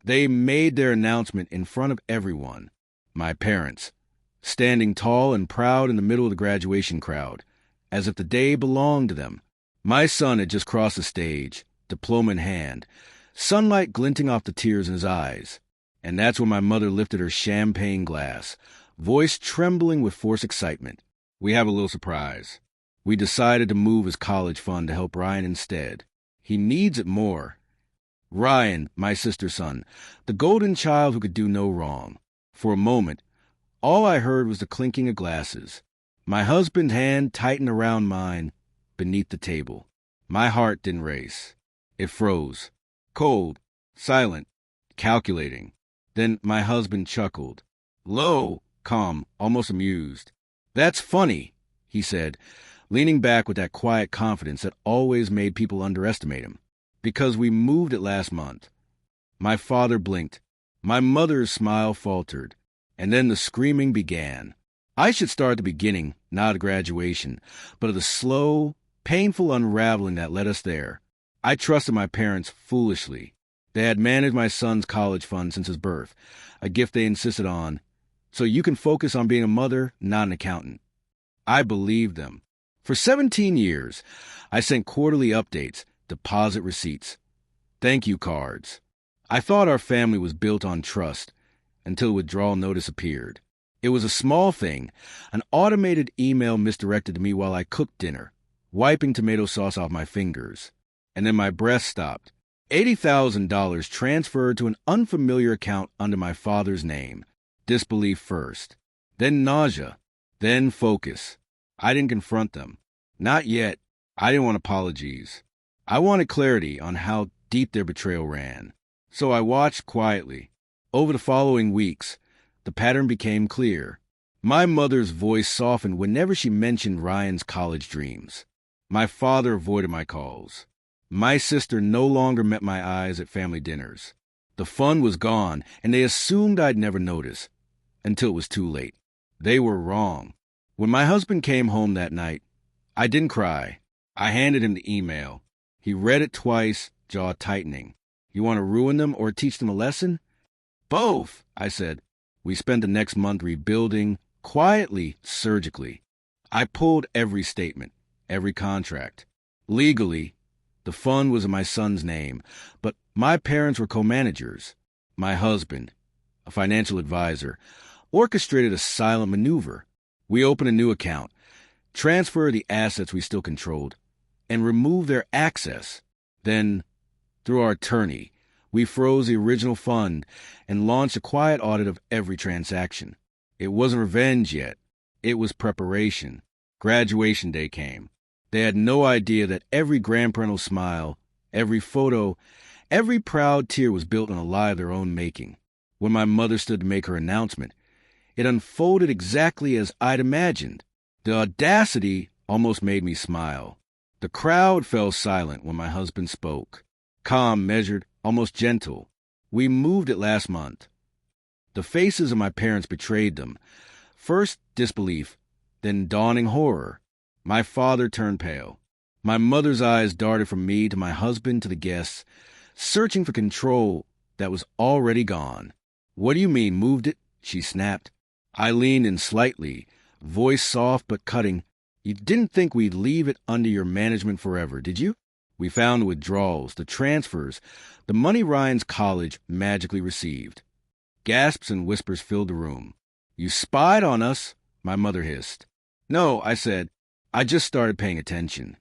They made their announcement in front of everyone. My parents, standing tall and proud in the middle of the graduation crowd, as if the day belonged to them. My son had just crossed the stage, diploma in hand, sunlight glinting off the tears in his eyes. And that's when my mother lifted her champagne glass, voice trembling with forced excitement. "We have a little surprise. We decided to move his college fund to help Ryan instead. He needs it more." Ryan, my sister's son, the golden child who could do no wrong. For a moment, all I heard was the clinking of glasses. My husband's hand tightened around mine beneath the table. My heart didn't race. It froze. Cold, silent, calculating. Then my husband chuckled. Low, calm, almost amused. "That's funny," he said, leaning back with that quiet confidence that always made people underestimate him. "Because we moved it last month." My father blinked. My mother's smile faltered. And then the screaming began. I should start at the beginning, not at graduation, but of the slow, painful unraveling that led us there. I trusted my parents foolishly. They had managed my son's college fund since his birth, a gift they insisted on, so you can focus on being a mother, not an accountant. I believed them. For 17 years, I sent quarterly updates, deposit receipts, thank you cards. I thought our family was built on trust until the withdrawal notice appeared. It was a small thing, an automated email misdirected to me while I cooked dinner, wiping tomato sauce off my fingers. And then my breath stopped. $80,000 transferred to an unfamiliar account under my father's name. Disbelief first, then nausea, then focus. I didn't confront them. Not yet. I didn't want apologies. I wanted clarity on how deep their betrayal ran. So I watched quietly. Over the following weeks, the pattern became clear. My mother's voice softened whenever she mentioned Ryan's college dreams. My father avoided my calls. My sister no longer met my eyes at family dinners. The fun was gone, and they assumed I'd never notice, until it was too late. They were wrong. When my husband came home that night, I didn't cry. I handed him the email. He read it twice, jaw tightening. "You want to ruin them or teach them a lesson?" "Both," I said. We spent the next month rebuilding, quietly, surgically. I pulled every statement, every contract. Legally, the fund was in my son's name, but my parents were co-managers. My husband, a financial advisor, orchestrated a silent maneuver. We opened a new account, transferred the assets we still controlled, and removed their access. Then, through our attorney, we froze the original fund and launched a quiet audit of every transaction. It wasn't revenge yet. It was preparation. Graduation day came. They had no idea that every grandparental smile, every photo, every proud tear was built on a lie of their own making. When my mother stood to make her announcement, it unfolded exactly as I'd imagined. The audacity almost made me smile. The crowd fell silent when my husband spoke. Calm, measured, almost gentle. "We moved it last month." The faces of my parents betrayed them. First disbelief, then dawning horror. My father turned pale. My mother's eyes darted from me to my husband to the guests, searching for control that was already gone. "What do you mean, moved it?" she snapped. I leaned in slightly, voice soft but cutting. "You didn't think we'd leave it under your management forever, did you?" We found the withdrawals, the transfers, the money Ryan's college magically received. Gasps and whispers filled the room. "You spied on us," my mother hissed. "No," I said. "I just started paying attention."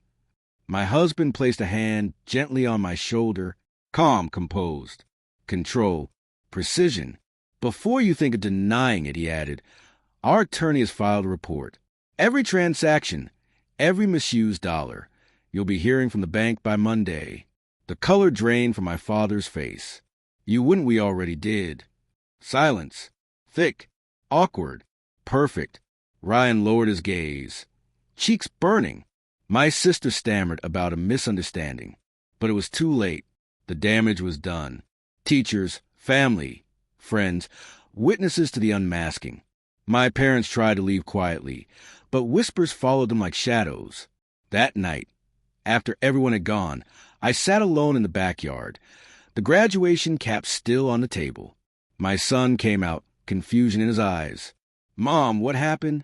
My husband placed a hand gently on my shoulder, calm, composed. Control, precision. "Before you think of denying it," he added, "our attorney has filed a report. Every transaction, every misused dollar. You'll be hearing from the bank by Monday." The color drained from my father's face. "You wouldn't, we already did." Silence. Thick. Awkward. Perfect. Ryan lowered his gaze. Cheeks burning. My sister stammered about a misunderstanding. But it was too late. The damage was done. Teachers, family, friends, witnesses to the unmasking. My parents tried to leave quietly, but whispers followed them like shadows. That night, after everyone had gone, I sat alone in the backyard. the graduation cap still on the table. My son came out, confusion in his eyes. "Mom, what happened?"